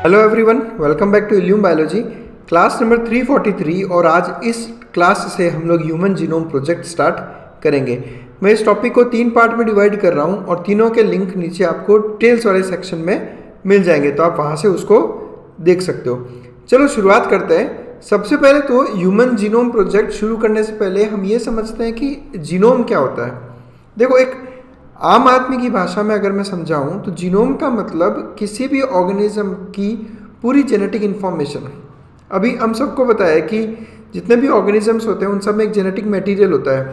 Hello everyone, welcome back to Illume biology class number 343। और आज इस क्लास से हम लोग ह्यूमन जीनोम प्रोजेक्ट स्टार्ट करेंगे। मैं इस टॉपिक को 3 पार्ट में डिवाइड कर रहा हूं और तीनों के लिंक नीचे आपको डिटेल्स वाले सेक्शन में मिल जाएंगे, तो आप वहां से उसको देख सकते हो। चलो शुरुआत करते हैं। सबसे पहले तो ह्यूमन जीनोम प्रोजेक्ट शुरू करने से पहले हम ये समझते हैं कि जीनोम क्या होता है। देखो, एक आम आदमी की भाषा में अगर मैं समझाऊं तो जीनोम का मतलब किसी भी ऑर्गेनिज्म की पूरी जेनेटिक इन्फॉर्मेशन। अभी हम सबको पता है कि जितने भी ऑर्गेनिजम्स होते हैं उन सब में एक जेनेटिक मटेरियल होता है,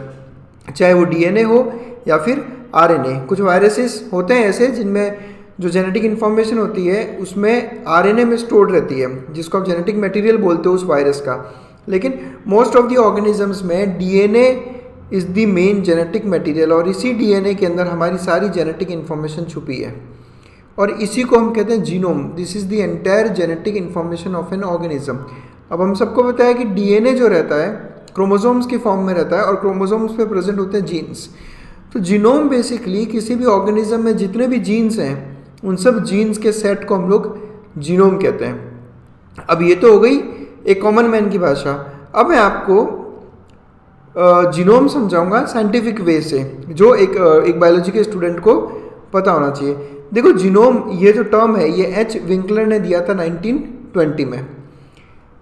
चाहे वो डीएनए हो या फिर आरएनए। कुछ वायरसेस होते हैं ऐसे जिनमें जो जेनेटिक इन्फॉर्मेशन होती है उसमें आरएनए में स्टोर्ड रहती है, जिसको आप जेनेटिक मटेरियल बोलते हो उस वायरस का। लेकिन मोस्ट ऑफ द ऑर्गेनिजम्स में DNA is the main genetic material, और इसी डीएनए के अंदर हमारी सारी जेनेटिक इन्फॉर्मेशन छुपी है और इसी को हम कहते हैं genome. This is the entire genetic information of an organism. अब हम सबको पता है कि डीएनए जो रहता है क्रोमोसोम्स की फॉर्म में रहता है और क्रोमोसोम्स पे प्रेजेंट होते हैं जीन्स। तो जीनोम बेसिकली किसी भी ऑर्गेनिज्म में जितने भी जीन्स हैं उन सब जीन्स के सेट को हम लोग जीनोम कहते हैं। अब ये तो हो गई एक कॉमन मैन की भाषा। अब मैं आपको जीनोम समझाऊंगा साइंटिफिक वे से, जो एक बायोलॉजी के स्टूडेंट को पता होना चाहिए। देखो, जीनोम ये जो टर्म है ये एच विंकलर ने दिया था 1920 में।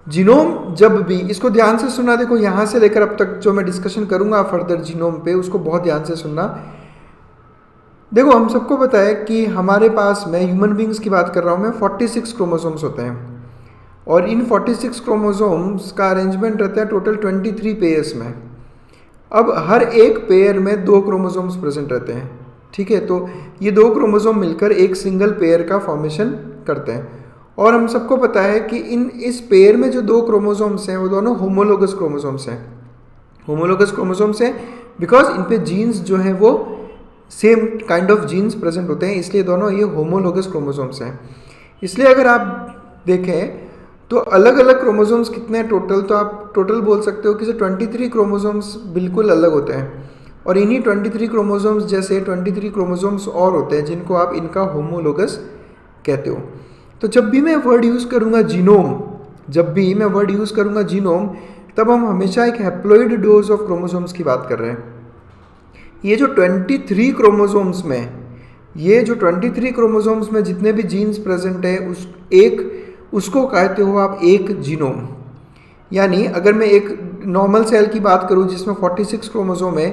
जीनोम जब भी, इसको ध्यान से सुनना, देखो यहाँ से लेकर अब तक जो मैं डिस्कशन करूंगा फर्दर जीनोम पे उसको बहुत ध्यान से सुनना। देखो, हम सबको पता है कि हमारे पास, मैं ह्यूमन बींग्स की बात कर रहा हूँ मैं, 46 क्रोमोसोम्स होते हैं और इन 46 क्रोमोसोम्स का अरेंजमेंट रहता है टोटल 23 पेयर्स में। अब हर एक पेयर में 2 क्रोमोसोम्स प्रेजेंट रहते हैं, ठीक है। तो ये 2 क्रोमोसोम मिलकर एक सिंगल पेयर का फॉर्मेशन करते हैं। और हम सबको पता है कि इस पेयर में जो 2 क्रोमोसोम्स हैं वो दोनों होमोलोगस क्रोमोसोम्स हैं। होमोलोगस क्रोमोसोम्स हैं बिकॉज इन पे जीन्स जो हैं वो same kind of genes present होते हैं, इसलिए दोनों ये होमोलोगस क्रोमोसोम्स हैं। इसलिए अगर आप देखें तो अलग अलग क्रोमोसोम्स कितने हैं टोटल, तो आप टोटल बोल सकते हो कि 23 क्रोमोसोम्स बिल्कुल अलग होते हैं। और इन्हीं 23 क्रोमोसोम्स जैसे 23 क्रोमोसोम्स और होते हैं जिनको आप इनका होमोलोगस कहते हो। तो जब भी मैं वर्ड यूज़ करूँगा जीनोम, जब भी मैं वर्ड यूज़ करूँगा जीनोम, तब हम हमेशा एक हैप्लॉइड डोज ऑफ क्रोमोसोम्स की बात कर रहे हैं। ये जो 23 क्रोमोसोम्स में, ये जो 23 क्रोमोसोम्स में जितने भी जीन्स प्रेजेंट है उसको कहते हो आप एक जीनोम। यानी अगर मैं एक नॉर्मल सेल की बात करूं जिसमें 46 क्रोमोसोम है,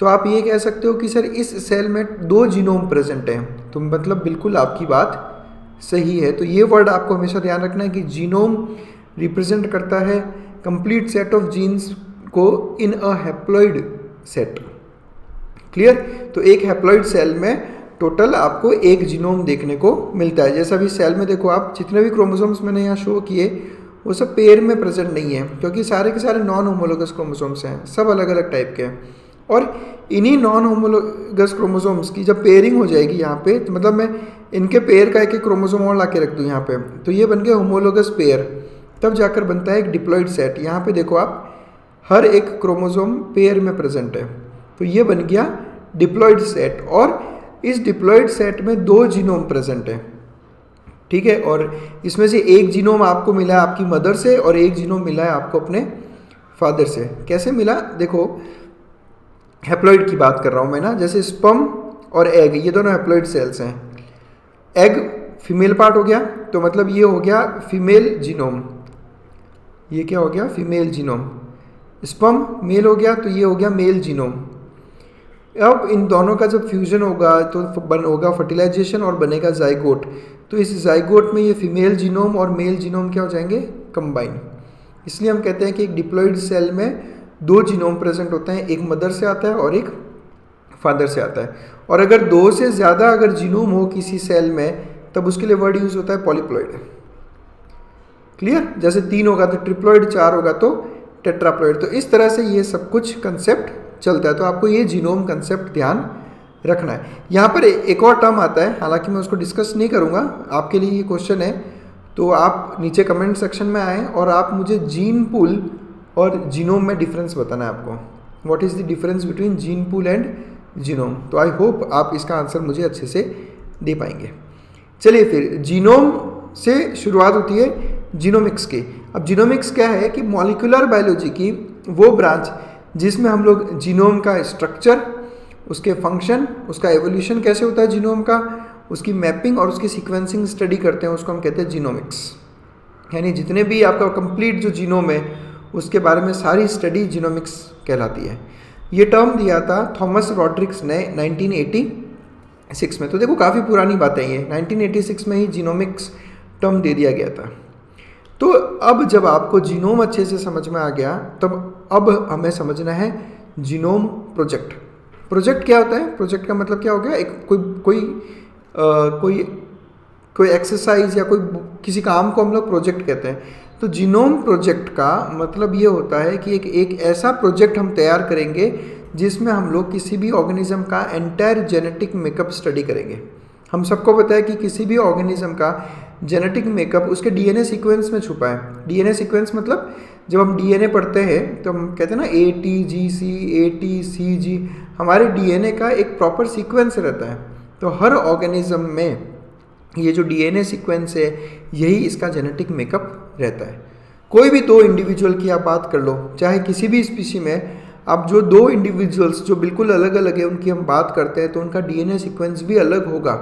तो आप ये कह सकते हो कि सर इस सेल में 2 जीनोम प्रेजेंट हैं। तो मतलब बिल्कुल आपकी बात सही है। तो ये वर्ड आपको हमेशा ध्यान रखना है कि जीनोम रिप्रेजेंट करता है कंप्लीट सेट ऑफ जीन्स को इन अ हैप्लॉइड सेट। क्लियर? तो एक हैप्लॉइड सेल में टोटल आपको एक जीनोम देखने को मिलता है। जैसा भी सेल में देखो आप, जितने भी क्रोमोसोम्स मैंने यहाँ शो किए वो सब पेयर में प्रेजेंट नहीं है, क्योंकि सारे के सारे नॉन होमोलोगस क्रोमोसोम्स हैं, सब अलग अलग टाइप के हैं। और इन्हीं नॉन होमोलोगस क्रोमोसोम्स की जब पेयरिंग हो जाएगी यहाँ पे, तो मतलब मैं इनके पेयर का एक एक क्रोमोसोम और ला के रख दूँ यहाँ पे, तो ये बन गया होमोलोगस पेयर। तब जाकर बनता है एक डिप्लॉइड सेट। यहाँ पे देखो आप, हर एक क्रोमोसोम पेयर में प्रेजेंट है, तो ये बन गया डिप्लॉइड सेट। और इस डिप्लॉइड सेट में 2 जीनोम प्रेजेंट है, ठीक है। और इसमें से एक जीनोम आपको मिला है आपकी मदर से और एक जीनोम मिला है आपको अपने फादर से। कैसे मिला? देखो, हैप्लॉइड की बात कर रहा हूँ मैं ना, जैसे स्पर्म और एग, ये दोनों हैप्लॉइड सेल्स हैं। एग फीमेल पार्ट हो गया, तो मतलब ये हो गया फीमेल जीनोम। ये क्या हो गया? Female genome. स्पर्म मेल हो गया, तो ये हो गया मेल जीनोम। अब इन दोनों का जब फ्यूजन होगा तो होगा फर्टिलाइजेशन और बनेगा जाइगोट। तो इस जाइगोट में ये फीमेल जीनोम और मेल जीनोम क्या हो जाएंगे? कंबाइन। इसलिए हम कहते हैं कि एक डिप्लॉइड सेल में 2 जीनोम प्रेजेंट होते हैं, एक मदर से आता है और एक फादर से आता है। और अगर 2 से ज़्यादा अगर जीनोम हो किसी सेल में, तब उसके लिए वर्ड यूज होता है पॉलीप्लॉइड। क्लियर? जैसे 3 होगा तो ट्रिप्लॉइड, 4 होगा तो टेट्राप्लॉइड। तो इस तरह से ये सब कुछ कंसेप्ट चलता है। तो आपको ये जीनोम कंसेप्ट ध्यान रखना है। यहाँ पर एक और टर्म आता है, हालांकि मैं उसको डिस्कस नहीं करूँगा, आपके लिए ये क्वेश्चन है, तो आप नीचे कमेंट सेक्शन में आएँ और आप मुझे जीन पूल और जीनोम में डिफरेंस बताना है आपको। What is the difference between gene pool and genome. तो आई होप आप इसका आंसर मुझे अच्छे से दे पाएंगे। चलिए फिर जीनोम से शुरुआत होती है जीनोमिक्स की। अब जीनोमिक्स क्या है कि मॉलिक्यूलर बायोलॉजी की वो ब्रांच जिसमें हम लोग जीनोम का स्ट्रक्चर, उसके फंक्शन, उसका एवोल्यूशन कैसे होता है जीनोम का, उसकी मैपिंग और उसकी सीक्वेंसिंग स्टडी करते हैं, उसको हम कहते हैं जीनोमिक्स। यानी जितने भी आपका कंप्लीट जो जीनोम है उसके बारे में सारी स्टडी जीनोमिक्स कहलाती है। ये टर्म दिया था थॉमस रॉड्रिक्स ने 1986 में। तो देखो काफ़ी पुरानी बातें ये, 1986 में ही जीनोमिक्स टर्म दे दिया गया था। तो अब जब आपको जीनोम अच्छे से समझ में आ गया, तब अब हमें समझना है जीनोम प्रोजेक्ट। प्रोजेक्ट क्या होता है? प्रोजेक्ट का मतलब क्या हो गया? एक कोई एक्सरसाइज या कोई किसी काम को हम लोग प्रोजेक्ट कहते हैं। तो जीनोम प्रोजेक्ट का मतलब ये होता है कि एक ऐसा प्रोजेक्ट हम तैयार करेंगे जिसमें हम लोग किसी भी ऑर्गेनिज्म का एंटायर जेनेटिक मेकअप स्टडी करेंगे। हम सबको पता है कि किसी भी ऑर्गेनिज्म का जेनेटिक मेकअप उसके डीएनए सीक्वेंस में छुपा है। डीएनए सीक्वेंस मतलब जब हम डीएनए पढ़ते हैं तो हम कहते हैं ना ATGC, ATCG, हमारे डीएनए का एक प्रॉपर सीक्वेंस रहता है। तो हर ऑर्गेनिज्म में ये जो डीएनए सीक्वेंस है यही इसका जेनेटिक मेकअप रहता है। कोई भी दो इंडिविजुअल की आप बात कर लो, चाहे किसी भी स्पीशी में आप जो दो इंडिविजुअल्स जो बिल्कुल अलग अलग है उनकी हम बात करते हैं तो उनका डीएनए सीक्वेंस भी अलग होगा।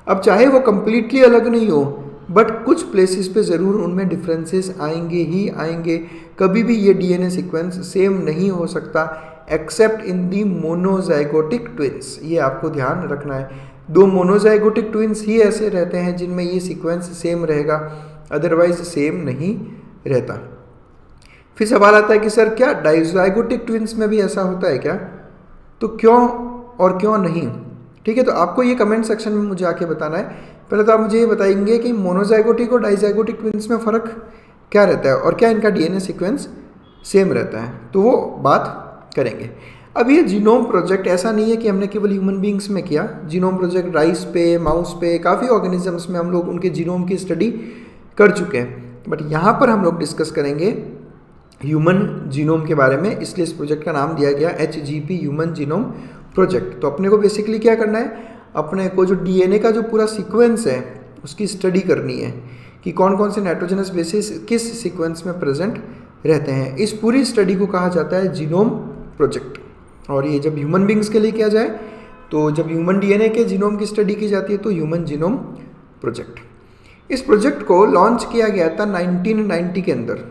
अब चाहे वो कम्प्लीटली अलग नहीं हो, बट कुछ प्लेसेस पे ज़रूर उनमें डिफरेंसेस आएंगे ही आएंगे। कभी भी ये डीएनए सीक्वेंस सेम नहीं हो सकता एक्सेप्ट इन दी मोनोजाइगोटिक ट्विंस। ये आपको ध्यान रखना है। दो मोनोजाइगोटिक ट्विंस ही ऐसे रहते हैं जिनमें ये सीक्वेंस सेम रहेगा, अदरवाइज सेम नहीं रहता। फिर सवाल आता है कि सर क्या डाइजाइगोटिक ट्विंस में भी ऐसा होता है क्या? तो क्यों और क्यों नहीं? ठीक है, तो आपको ये कमेंट सेक्शन में मुझे आके बताना है। पहले तो आप मुझे ये बताएंगे कि मोनोजाइगोटिक और डाइजाइगोटिक ट्विंस में फ़र्क क्या रहता है और क्या इनका डीएनए सीक्वेंस सेम रहता है, तो वो बात करेंगे। अब ये जीनोम प्रोजेक्ट ऐसा नहीं है कि हमने केवल ह्यूमन बींग्स में किया। जीनोम प्रोजेक्ट राइस पे, माउस पे, काफ़ी ऑर्गेनिजम्स में हम लोग उनके जीनोम की स्टडी कर चुके हैं। बट यहाँ पर हम लोग डिस्कस करेंगे ह्यूमन जीनोम के बारे में, इसलिए इस प्रोजेक्ट का नाम दिया गया HGP ह्यूमन जीनोम प्रोजेक्ट। तो अपने को बेसिकली क्या करना है, अपने को जो डीएनए का जो पूरा सीक्वेंस है उसकी स्टडी करनी है कि कौन कौन से नाइट्रोजनस बेसिस किस सीक्वेंस में प्रेजेंट रहते हैं। इस पूरी स्टडी को कहा जाता है जीनोम प्रोजेक्ट। और ये जब ह्यूमन बींग्स के लिए किया जाए, तो जब ह्यूमन डीएनए के जीनोम की स्टडी की जाती है तो ह्यूमन जीनोम प्रोजेक्ट। इस प्रोजेक्ट को लॉन्च किया गया था 1990 के अंदर,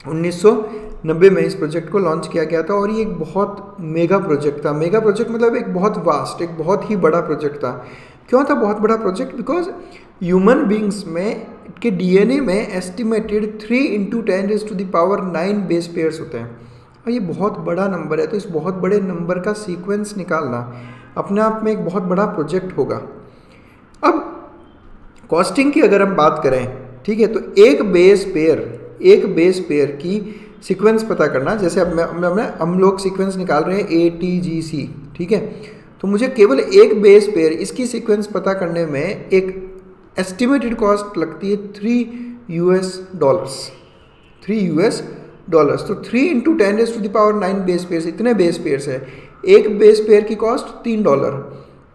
1990 में इस प्रोजेक्ट को लॉन्च किया गया था। और ये एक बहुत मेगा प्रोजेक्ट था। मेगा प्रोजेक्ट मतलब एक बहुत वास्ट, एक बहुत ही बड़ा प्रोजेक्ट था। क्यों था बहुत बड़ा प्रोजेक्ट? बिकॉज ह्यूमन बींग्स में के डीएनए में एस्टिमेटेड 3 × 10⁹ बेस पेयर्स होते हैं और ये बहुत बड़ा नंबर है। तो इस बहुत बड़े नंबर का सीक्वेंस निकालना अपने आप में एक बहुत बड़ा प्रोजेक्ट होगा। अब कॉस्टिंग की अगर हम बात करें, ठीक है, तो एक बेस पेयर की सीक्वेंस पता करना, जैसे अब हम लोग सीक्वेंस निकाल रहे हैं ATGC, ठीक है, तो मुझे केवल एक बेस पेयर इसकी सीक्वेंस पता करने में एक एस्टिमेटेड कॉस्ट लगती है $3। तो 3 × 10⁹ बेस पेयर्स, इतने बेस पेयर्स है, एक बेस पेयर की कॉस्ट $3।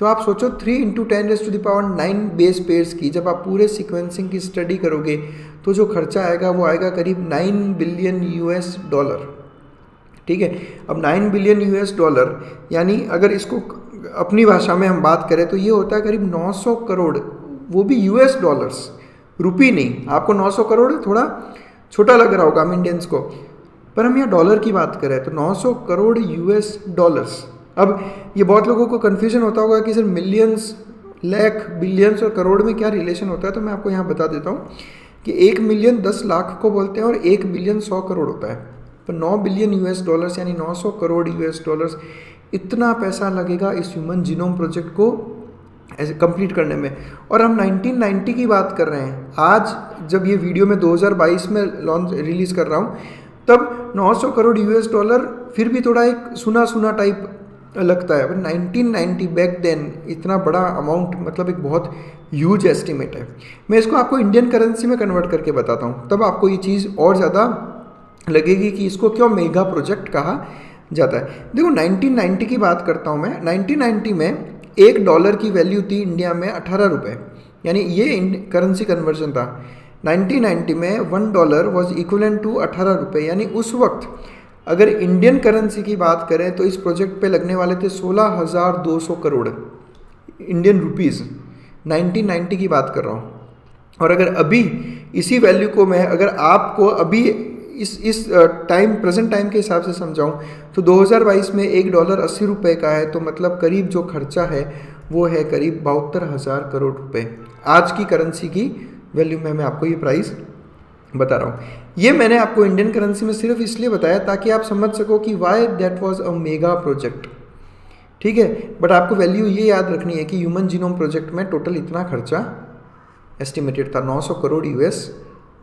तो आप सोचो 3 × 10⁹ बेस पेयर्स की जब आप पूरे सीक्वेंसिंग की स्टडी करोगे तो जो खर्चा आएगा वो आएगा करीब $9 बिलियन। ठीक है, अब $9 बिलियन यानी अगर इसको अपनी भाषा में हम बात करें तो ये होता है करीब 900 करोड़, वो भी $, रुपी नहीं। आपको 900 करोड़ थोड़ा छोटा लग रहा होगा हम इंडियंस को, पर हम यहाँ डॉलर की बात करें तो 900 करोड़ $। अब ये बहुत लोगों को कन्फ्यूजन होता होगा कि सर मिलियंस, लाख, बिलियंस और करोड़ में क्या रिलेशन होता है। तो मैं आपको यहाँ बता देता हूँ कि 1 मिलियन 10 लाख को बोलते हैं और 1 बिलियन 100 करोड़ होता है। तो $9 बिलियन यानी 900 करोड़ $, इतना पैसा लगेगा इस ह्यूमन जीनोम प्रोजेक्ट को ऐसे कंप्लीट करने में। और हम 1990 की बात कर रहे हैं। आज जब ये वीडियो मैं 2022 में रिलीज़ कर रहा हूँ तब 900 करोड़ $, फिर भी थोड़ा एक सुना टाइप लगता है, पर 1990 बैक देन इतना बड़ा अमाउंट, मतलब एक बहुत ह्यूज एस्टिमेट है। मैं इसको आपको इंडियन करेंसी में कन्वर्ट करके बताता हूँ, तब आपको ये चीज़ और ज़्यादा लगेगी कि इसको क्यों मेगा प्रोजेक्ट कहा जाता है। देखो 1990 की बात करता हूँ मैं। 1990 में $1 की वैल्यू थी इंडिया में 18 रुपये, यानी ये करेंसी कन्वर्जन था। 1990 में $1 वॉज इक्वलेंट टू 18 रुपये, यानी उस वक्त अगर इंडियन करेंसी की बात करें तो इस प्रोजेक्ट पे लगने वाले थे 16,200 करोड़ इंडियन रुपीज़। 1990 की बात कर रहा हूँ। और अगर अभी इसी वैल्यू को मैं अगर आपको अभी इस टाइम प्रेजेंट टाइम के हिसाब से समझाऊं तो 2022 में $1 80 रुपये का है, तो मतलब करीब जो खर्चा है वो है करीब 72,000 करोड़ रुपए। आज की करेंसी की वैल्यू में मैं आपको ये प्राइस बता रहा हूँ। ये मैंने आपको इंडियन करेंसी में सिर्फ इसलिए बताया ताकि आप समझ सको कि why that was a mega project. ठीक है, बट आपको वैल्यू ये याद रखनी है कि ह्यूमन जीनोम प्रोजेक्ट में टोटल इतना खर्चा एस्टिमेटेड था, 900 करोड़ US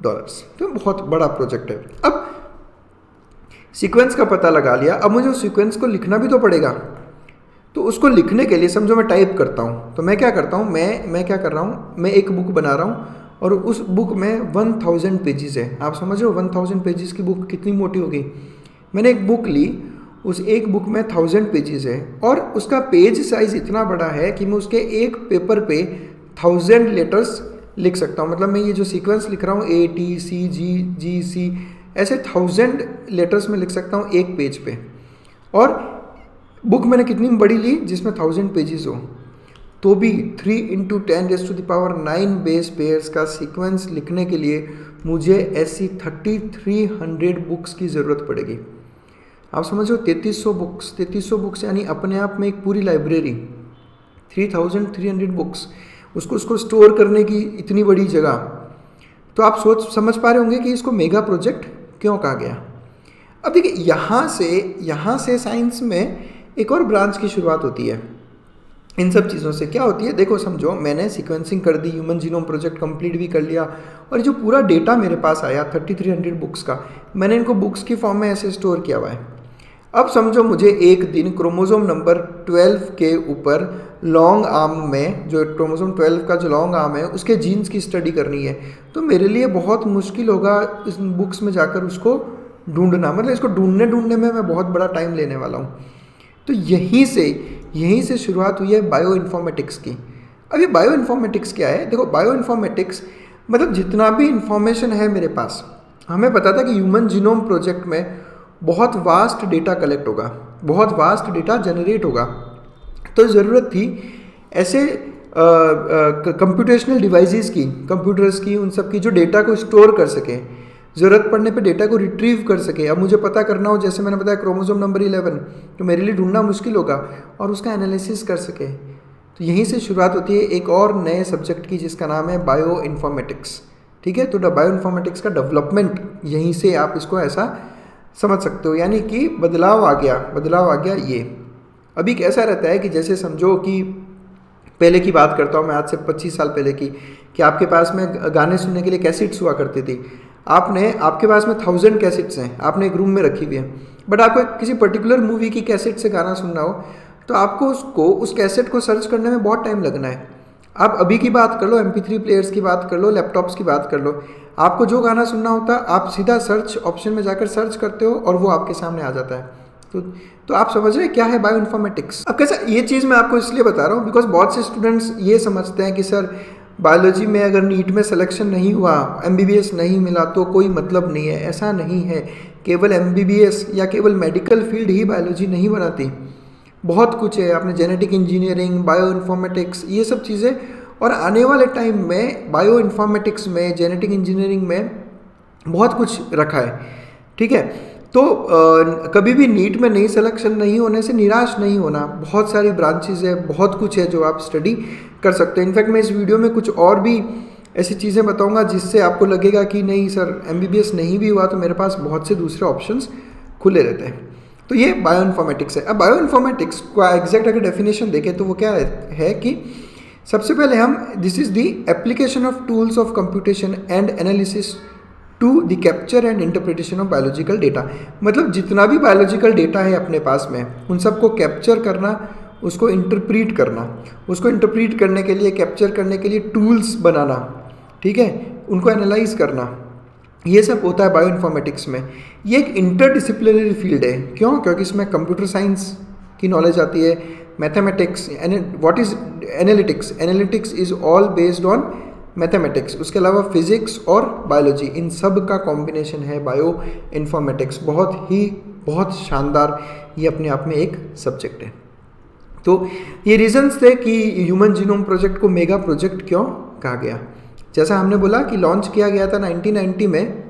डॉलर्स। तो बहुत बड़ा प्रोजेक्ट है। अब सीक्वेंस का पता लगा लिया, अब मुझे उस सीक्वेंस को लिखना भी तो पड़ेगा। तो उसको लिखने के लिए समझो मैं टाइप करता हूँ, तो मैं क्या करता हूँ, मैं क्या कर रहा हूँ, मैं एक बुक बना रहा हूँ और उस बुक में 1000 पेजेस है। आप समझ रहे हो 1000 पेजेस की बुक कितनी मोटी होगी। मैंने एक बुक ली, उस एक बुक में 1000 पेजेस है और उसका पेज साइज इतना बड़ा है कि मैं उसके एक पेपर पे 1000 लेटर्स लिख सकता हूँ। मतलब मैं ये जो सीक्वेंस लिख रहा हूँ ATCGGC ऐसे 1000 लेटर्स में लिख सकता हूँ एक पेज पे। और बुक मैंने कितनी बड़ी ली जिसमें 1000 पेजेस हो, तो भी 3 × 10⁻⁹ बेस पेयर्स का सीक्वेंस लिखने के लिए मुझे ऐसी 3300 बुक्स की ज़रूरत पड़ेगी। आप समझो 3300 बुक्स यानी अपने आप में एक पूरी लाइब्रेरी। 3300 बुक्स, उसको स्टोर करने की इतनी बड़ी जगह। तो आप समझ पा रहे होंगे कि इसको मेगा प्रोजेक्ट क्यों कहा गया। अब देखिए यहाँ से साइंस में एक और ब्रांच की शुरुआत होती है। इन सब चीज़ों से क्या होती है, देखो समझो मैंने सीक्वेंसिंग कर दी, ह्यूमन जीनोम प्रोजेक्ट कंप्लीट भी कर लिया और जो पूरा डेटा मेरे पास आया 3300 बुक्स का, मैंने इनको बुक्स की फॉर्म में ऐसे स्टोर किया हुआ है। अब समझो मुझे एक दिन क्रोमोसोम नंबर 12 के ऊपर लॉन्ग आर्म में, जो क्रोमोसोम 12 का जो लॉन्ग आर्म है उसके जीन्स की स्टडी करनी है, तो मेरे लिए बहुत मुश्किल होगा इस बुक्स में जाकर उसको ढूंढना। मतलब इसको ढूंढने में मैं बहुत बड़ा टाइम लेने वाला हूँ। तो यहीं से शुरुआत हुई है बायो इन्फॉर्मेटिक्स की। अब ये बायो इन्फॉर्मेटिक्स क्या है, देखो बायो इन्फॉर्मेटिक्स मतलब जितना भी इंफॉर्मेशन है मेरे पास, हमें पता था कि ह्यूमन जीनोम प्रोजेक्ट में बहुत वास्ट डेटा कलेक्ट होगा, बहुत वास्ट डेटा जनरेट होगा। तो ज़रूरत थी ऐसे कंप्यूटेशनल डिवाइसेस की, कंप्यूटर्स की, उन सब की जो डेटा को स्टोर कर सके, ज़रूरत पड़ने पे डेटा को रिट्रीव कर सके। अब मुझे पता करना हो, जैसे मैंने बताया क्रोमोसोम नंबर 11, तो मेरे लिए ढूंढना मुश्किल होगा, और उसका एनालिसिस कर सके। तो यहीं से शुरुआत होती है एक और नए सब्जेक्ट की जिसका नाम है बायो इन्फॉर्मेटिक्स। ठीक है, तो बायो इन्फॉर्मेटिक्स का डेवलपमेंट यहीं से आप इसको ऐसा समझ सकते हो, यानी कि बदलाव आ गया। ये अभी कैसा रहता है कि जैसे समझो कि पहले की बात करता हूँ मैं, आज से 25 साल पहले की, कि आपके पास में गाने सुनने के लिए कैसेट्स हुआ करती थी। आपके पास में 1000 कैसेट्स हैं, आपने एक रूम में रखी हुई है, बट आपको किसी पर्टिकुलर मूवी की कैसेट से गाना सुनना हो तो आपको उस कैसेट को सर्च करने में बहुत टाइम लगना है। आप अभी की बात कर लो, MP3 प्लेयर्स की बात कर लो, लैपटॉप्स की बात कर लो, आपको जो गाना सुनना होता है आप सीधा सर्च ऑप्शन में जाकर सर्च करते हो और वो आपके सामने आ जाता है। तो आप समझ रहे हैं क्या है बायो इन्फॉर्मेटिक्स। अब कैसा, ये चीज़ मैं आपको इसलिए बता रहा हूँ बिकॉज बहुत से स्टूडेंट्स ये समझते हैं कि सर बायोलॉजी में अगर नीट में सिलेक्शन नहीं हुआ, MBBS नहीं मिला तो कोई मतलब नहीं है। ऐसा नहीं है, केवल MBBS या केवल मेडिकल फील्ड ही बायोलॉजी नहीं बनाती, बहुत कुछ है। आपने जेनेटिक इंजीनियरिंग, बायो इन्फॉर्मेटिक्स, ये सब चीज़ें, और आने वाले टाइम में बायो इन्फॉर्मेटिक्स में, जेनेटिक इंजीनियरिंग में बहुत कुछ रखा है। ठीक है, तो कभी भी नीट में नहीं सिलेक्शन नहीं होने से निराश नहीं होना। बहुत सारी ब्रांचेज है, बहुत कुछ है जो आप स्टडी कर सकते हैं। इनफैक्ट मैं इस वीडियो में कुछ और भी ऐसी चीज़ें बताऊंगा जिससे आपको लगेगा कि नहीं सर MBBS नहीं भी हुआ तो मेरे पास बहुत से दूसरे ऑप्शंस खुले रहते हैं। तो ये बायो इन्फॉर्मेटिक्स है। अब बायो इन्फॉर्मेटिक्स का एग्जैक्ट अगर डेफिनेशन देखें तो वो क्या है कि सबसे पहले हम, this is the application of tools of computation and analysis to the capture and interpretation of biological data. मतलब जितना भी बायोलॉजिकल डेटा है अपने पास में, उन सबको कैप्चर करना, उसको इंटरप्रीट करना, उसको इंटरप्रीट करने के लिए, कैप्चर करने के लिए टूल्स बनाना, ठीक है, उनको एनालाइज करना, ये सब होता है बायो इन्फॉर्मेटिक्स में। ये एक इंटरडिसिप्लिनरी फील्ड है। क्यों? क्योंकि इसमें कंप्यूटर साइंस की नॉलेज आती है, mathematics, what is analytics, analytics is all based on mathematics. उसके अलावा फिजिक्स और बायोलॉजी, इन सब का कॉम्बिनेशन है बायो इन्फॉर्मेटिक्स। बहुत शानदार ये अपने आप में एक सब्जेक्ट है। तो ये रीजंस थे कि ह्यूमन जीनोम प्रोजेक्ट को मेगा प्रोजेक्ट क्यों कहा गया। जैसा हमने बोला कि लॉन्च किया गया था 1990 में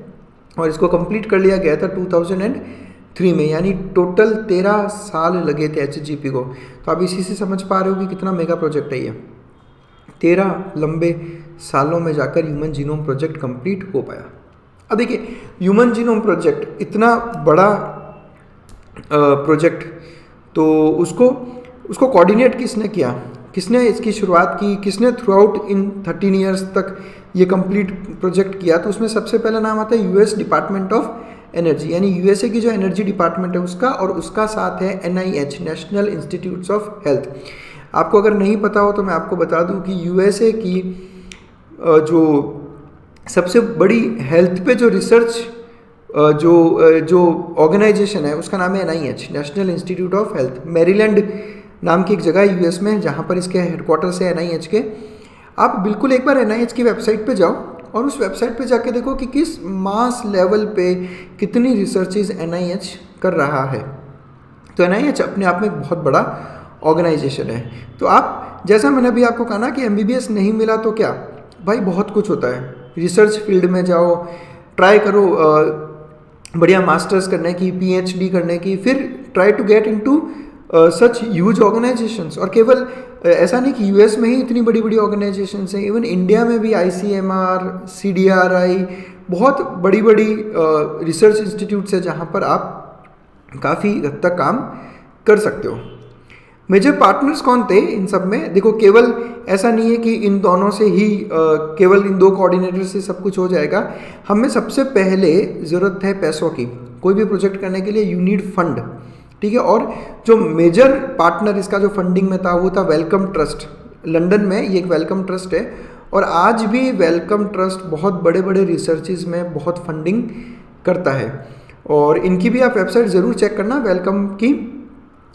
और इसको कंप्लीट कर लिया गया था 2003 में, यानी टोटल 13 साल लगे थे HGP को। तो आप इसी से समझ पा रहे हो कि कितना मेगा प्रोजेक्ट है ये। 13 लंबे सालों में जाकर ह्यूमन जीनोम प्रोजेक्ट कंप्लीट हो पाया। अब देखिए, ह्यूमन जीनोम प्रोजेक्ट इतना बड़ा प्रोजेक्ट, तो उसको कोऑर्डिनेट किसने किया, किसने इसकी शुरुआत की, किसने थ्रू आउट इन 13 ईयर्स तक ये कंप्लीट प्रोजेक्ट किया। तो उसमें सबसे पहला नाम आता है US डिपार्टमेंट ऑफ एनर्जी, यानी USA की जो एनर्जी डिपार्टमेंट है उसका, और उसका साथ है NIH, national institutes of health. आपको अगर नहीं पता हो तो मैं आपको बता दूं कि USA की जो सबसे बड़ी हेल्थ पे जो रिसर्च जो ऑर्गेनाइजेशन है उसका नाम है NIH, national institute of health. Maryland नाम की एक जगह है US में जहाँ पर इसके हेडक्वार्टर्स है NIH के। आप बिल्कुल एक बार NIH की वेबसाइट पे जाओ और उस वेबसाइट पे जाके देखो कि किस मास लेवल पे कितनी रिसर्चेज NIH कर रहा है। तो NIH अपने आप में एक बहुत बड़ा ऑर्गेनाइजेशन है। तो आप, जैसा मैंने अभी आपको कहा ना कि MBBS नहीं मिला तो क्या भाई, बहुत कुछ होता है। रिसर्च फील्ड में जाओ, ट्राई करो बढ़िया मास्टर्स करने की, PhD करने की, फिर try to get into such huge organisations. और केवल ऐसा नहीं कि US में ही इतनी बड़ी बड़ी ऑर्गेनाइजेशंस हैं, इवन इंडिया में भी ICMR, CDRI, बहुत बड़ी बड़ी रिसर्च इंस्टीट्यूट्स है जहाँ पर आप काफ़ी हद तक काम कर सकते हो। मेजर पार्टनर्स कौन थे इन सब में? देखो, केवल ऐसा नहीं है कि इन दोनों से ही केवल इन दो कोऑर्डिनेटर से सब कुछ हो जाएगा। हमें सबसे पहले ज़रूरत है पैसों की। कोई भी प्रोजेक्ट करने के लिए यू नीड फंड, ठीक है। और जो मेजर पार्टनर इसका जो फंडिंग में था वो था वेलकम ट्रस्ट। लंदन में ये एक वेलकम ट्रस्ट है और आज भी वेलकम ट्रस्ट बहुत बड़े बड़े रिसर्चेज में बहुत फंडिंग करता है। और इनकी भी आप वेबसाइट ज़रूर चेक करना, वेलकम की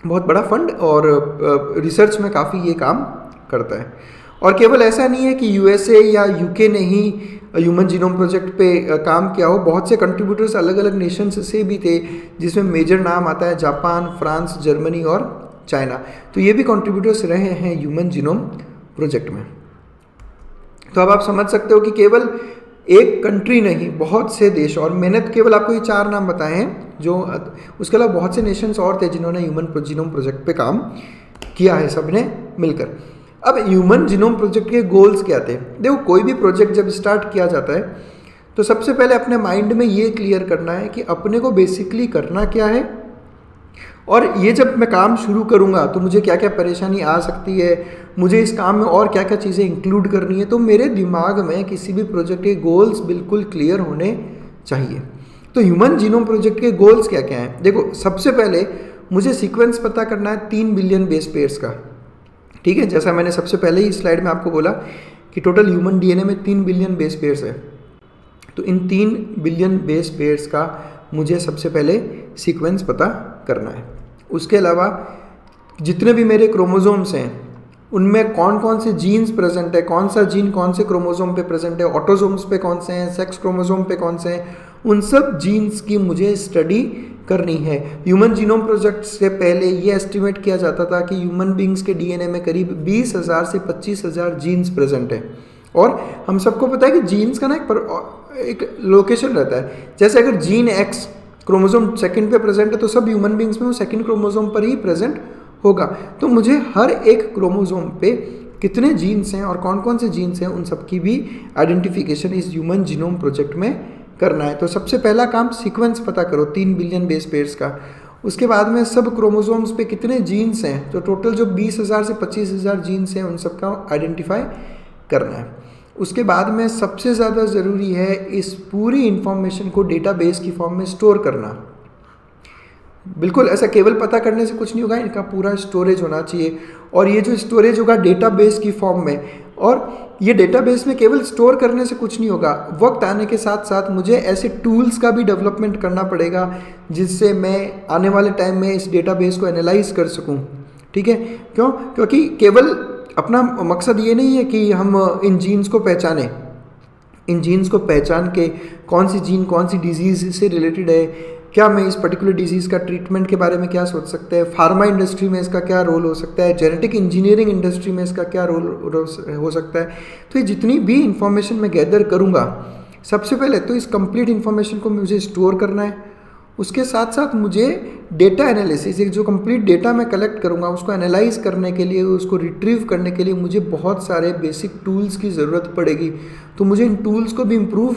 बहुत बड़ा फंड और रिसर्च में काफ़ी ये काम करता है। और केवल ऐसा नहीं है कि USA या UK ने ही ह्यूमन जीनोम प्रोजेक्ट पे काम किया हो, बहुत से कंट्रीब्यूटर्स अलग अलग नेशंस से भी थे, जिसमें मेजर नाम आता है जापान, फ्रांस, जर्मनी और चाइना। तो ये भी कंट्रीब्यूटर्स रहे हैं ह्यूमन जीनोम प्रोजेक्ट में। तो अब आप समझ सकते हो कि केवल एक कंट्री नहीं, बहुत से देश, और मैंने केवल आपको ये 4 नाम बताए हैं, जो उसके अलावा बहुत से नेशंस और थे जिन्होंने ह्यूमन जीनोम प्रोजेक्ट पे काम किया है, सबने मिलकर। अब ह्यूमन जीनोम प्रोजेक्ट के गोल्स क्या थे? देखो, कोई भी प्रोजेक्ट जब स्टार्ट किया जाता है तो सबसे पहले अपने माइंड में ये क्लियर करना है कि अपने को बेसिकली करना क्या है, और ये जब मैं काम शुरू करूँगा तो मुझे क्या क्या परेशानी आ सकती है, मुझे इस काम में और क्या क्या चीज़ें इंक्लूड करनी है। तो मेरे दिमाग में किसी भी प्रोजेक्ट के गोल्स बिल्कुल क्लियर होने चाहिए। तो ह्यूमन जीनोम प्रोजेक्ट के गोल्स क्या क्या हैं? देखो, सबसे पहले मुझे सीक्वेंस पता करना है 3 बिलियन बेस पेयर्स का, ठीक है। जैसा मैंने सबसे पहले ही स्लाइड में आपको बोला कि टोटल ह्यूमन DNA में 3 बिलियन बेस पेयर्स है। तो इन 3 बिलियन बेस पेयर्स का मुझे सबसे पहले सीक्वेंस पता करना है। उसके अलावा जितने भी मेरे क्रोमोसोम्स हैं उनमें कौन कौन से जीन्स प्रेजेंट है, कौन सा जीन कौन से क्रोमोसोम पे प्रेजेंट है, ऑटोसोम्स पे कौन से हैं, सेक्स क्रोमोसोम पे कौन से हैं, उन सब जीन्स की मुझे स्टडी करनी है। ह्यूमन जीनोम प्रोजेक्ट से पहले ये एस्टिमेट किया जाता था कि ह्यूमन बींग्स के DNA में करीब 20,000 से 25,000 जीन्स प्रेजेंट है। और हम सबको पता है कि जीन्स का ना एक लोकेशन रहता है। जैसे अगर जीन X क्रोमोसोम सेकंड पे प्रेजेंट है तो सब ह्यूमन बींग्स में वो सेकंड क्रोमोसोम पर ही प्रेजेंट होगा। तो मुझे हर एक क्रोमोसोम पे कितने जीन्स हैं और कौन कौन से जीन्स हैं उन सब की भी आइडेंटिफिकेशन इस ह्यूमन जीनोम प्रोजेक्ट में करना है। तो सबसे पहला काम सीक्वेंस पता करो 3 बिलियन बेस पेयर्स का। उसके बाद में सब क्रोमोसोम्स पे कितने जीन्स हैं, तो टोटल जो 20,000 से 25,000 जीन्स हैं उन सब का आइडेंटिफाई करना है। उसके बाद में सबसे ज़्यादा ज़रूरी है इस पूरी इंफॉर्मेशन को डेटाबेस की फॉर्म में स्टोर करना। बिल्कुल ऐसा केवल पता करने से कुछ नहीं होगा, इनका पूरा स्टोरेज होना चाहिए। और ये जो स्टोरेज होगा डेटाबेस की फॉर्म में, और ये डेटाबेस में केवल स्टोर करने से कुछ नहीं होगा, वक्त आने के साथ साथ मुझे ऐसे टूल्स का भी डेवलपमेंट करना पड़ेगा जिससे मैं आने वाले टाइम में इस डेटाबेस को एनालाइज कर सकूं। ठीक है, क्यों? क्योंकि केवल अपना मकसद ये नहीं है कि हम इन जीन्स को पहचानें, इन जीन्स को पहचान के कौन सी जीन कौन सी डिजीज़ से रिलेटेड है, क्या मैं इस पर्टिकुलर डिजीज़ का ट्रीटमेंट के बारे में क्या सोच सकते हैं, फार्मा इंडस्ट्री में इसका क्या रोल हो सकता है, जेनेटिक इंजीनियरिंग इंडस्ट्री में इसका क्या रोल हो सकता है। तो ये जितनी भी इंफॉर्मेशन मैं गैदर करूँगा, सबसे पहले तो इस कंप्लीट इंफॉर्मेशन को मुझे स्टोर करना है। उसके साथ साथ मुझे डेटा एनालिसिस, एक जो कंप्लीट डेटा मैं कलेक्ट करूँगा उसको एनालाइज करने के लिए, उसको रिट्रीव करने के लिए मुझे बहुत सारे बेसिक टूल्स की ज़रूरत पड़ेगी। तो मुझे इन टूल्स को भी इम्प्रूव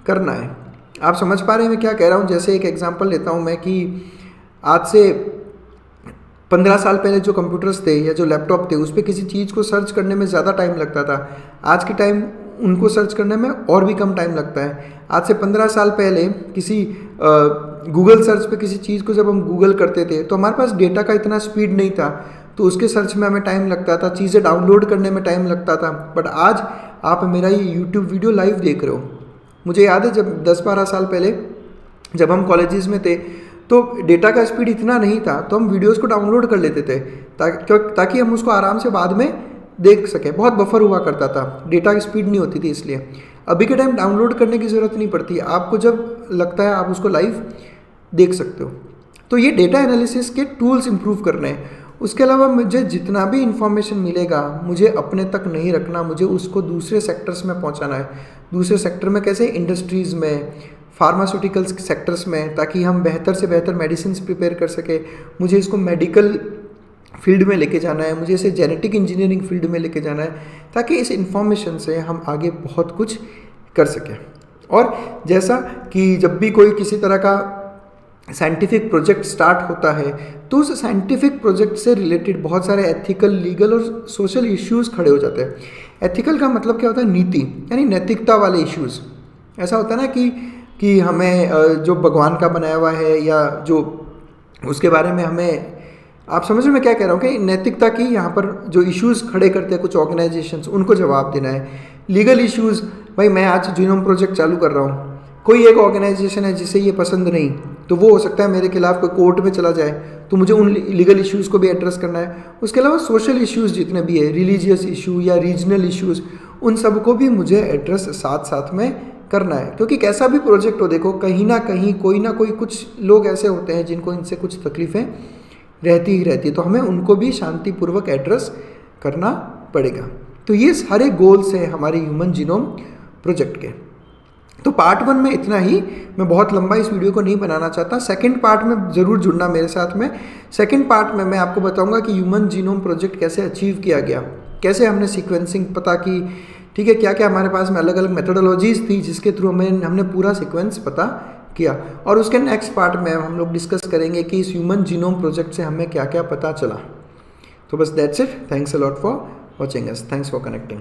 करना है। आप समझ पा रहे हैं मैं क्या कह रहा हूँ? जैसे एक एग्जांपल लेता हूँ मैं कि आज से 15 साल पहले जो कंप्यूटर्स थे या जो लैपटॉप थे उस पर किसी चीज़ को सर्च करने में ज़्यादा टाइम लगता था। आज के टाइम उनको सर्च करने में और भी कम टाइम लगता है। आज से 15 साल पहले किसी गूगल सर्च पे किसी चीज़ को जब हम गूगल करते थे तो हमारे पास डेटा का इतना स्पीड नहीं था, तो उसके सर्च में हमें टाइम लगता था, चीज़ें डाउनलोड करने में टाइम लगता था। बट आज आप मेरा ये यूट्यूब वीडियो लाइव देख रहे हो। मुझे याद है जब 10-12 साल पहले जब हम कॉलेजेस में थे तो डेटा का स्पीड इतना नहीं था, तो हम वीडियोज़ को डाउनलोड कर लेते थे ताकि हम उसको आराम से बाद में देख सकें। बहुत बफर हुआ करता था, डेटा की स्पीड नहीं होती थी। इसलिए अभी के टाइम डाउनलोड करने की ज़रूरत नहीं पड़ती, आपको जब लगता है आप उसको लाइव देख सकते हो। तो ये डेटा एनालिसिस के टूल्स इंप्रूव करने हैं। उसके अलावा मुझे जितना भी इंफॉर्मेशन मिलेगा मुझे अपने तक नहीं रखना, मुझे उसको दूसरे सेक्टर्स में पहुंचाना है। दूसरे सेक्टर में कैसे? इंडस्ट्रीज़ में, फार्मास्यूटिकल्स सेक्टर्स में, ताकि हम बेहतर से बेहतर मेडिसिन प्रिपेयर कर सके। मुझे इसको मेडिकल फील्ड में लेके जाना है, मुझे इसे जेनेटिक इंजीनियरिंग फील्ड में लेके जाना है, ताकि इस इंफॉर्मेशन से हम आगे बहुत कुछ कर सकें। और जैसा कि जब भी कोई किसी तरह का साइंटिफिक प्रोजेक्ट स्टार्ट होता है तो उस साइंटिफिक प्रोजेक्ट से रिलेटेड बहुत सारे एथिकल, लीगल और सोशल इश्यूज़ खड़े हो जाते हैं। एथिकल का मतलब क्या होता है? नीति, यानी नैतिकता वाले इश्यूज़। ऐसा होता है ना कि हमें जो भगवान का बनाया हुआ है या जो उसके बारे में हमें, आप समझ रहे मैं क्या कह रहा हूँ कि नैतिकता की यहाँ पर जो इश्यूज़ खड़े करते हैं कुछ ऑर्गेनाइजेशंस, उनको जवाब देना है। लीगल इश्यूज़, भाई मैं आज जीनोम प्रोजेक्ट चालू कर रहा हूँ, कोई एक ऑर्गेनाइजेशन है जिसे ये पसंद नहीं, तो वो हो सकता है मेरे खिलाफ कोई कोर्ट में चला जाए, तो मुझे उन लीगल इश्यूज़ को भी एड्रेस करना है। उसके अलावा सोशल इश्यूज़ जितने भी है, रिलीजियस इशू या रीजनल इश्यूज़, उन सब को भी मुझे एड्रेस साथ साथ में करना है। क्योंकि कैसा भी प्रोजेक्ट हो, देखो कहीं ना कहीं कोई ना कोई कुछ लोग ऐसे होते हैं जिनको इनसे कुछ तकलीफ़ें रहती ही रहती है, तो हमें उनको भी शांतिपूर्वक एड्रेस करना पड़ेगा। तो ये सारे गोल्स हैं हमारे ह्यूमन जीनोम प्रोजेक्ट के। तो पार्ट 1 में इतना ही, मैं बहुत लंबा इस वीडियो को नहीं बनाना चाहता। सेकंड पार्ट में ज़रूर जुड़ना मेरे साथ में। सेकंड पार्ट में मैं आपको बताऊंगा कि ह्यूमन जीनोम प्रोजेक्ट कैसे अचीव किया गया, कैसे हमने सीक्वेंसिंग पता की, ठीक है, क्या क्या हमारे पास में अलग अलग मेथोडोलॉजीज़ थी जिसके थ्रू हमने पूरा सीक्वेंस पता किया। और उसके नेक्स्ट पार्ट में हम लोग डिस्कस करेंगे कि इस ह्यूमन जीनोम प्रोजेक्ट से हमें क्या क्या पता चला। तो बस that's it. Thanks a lot for watching us. Thanks for connecting.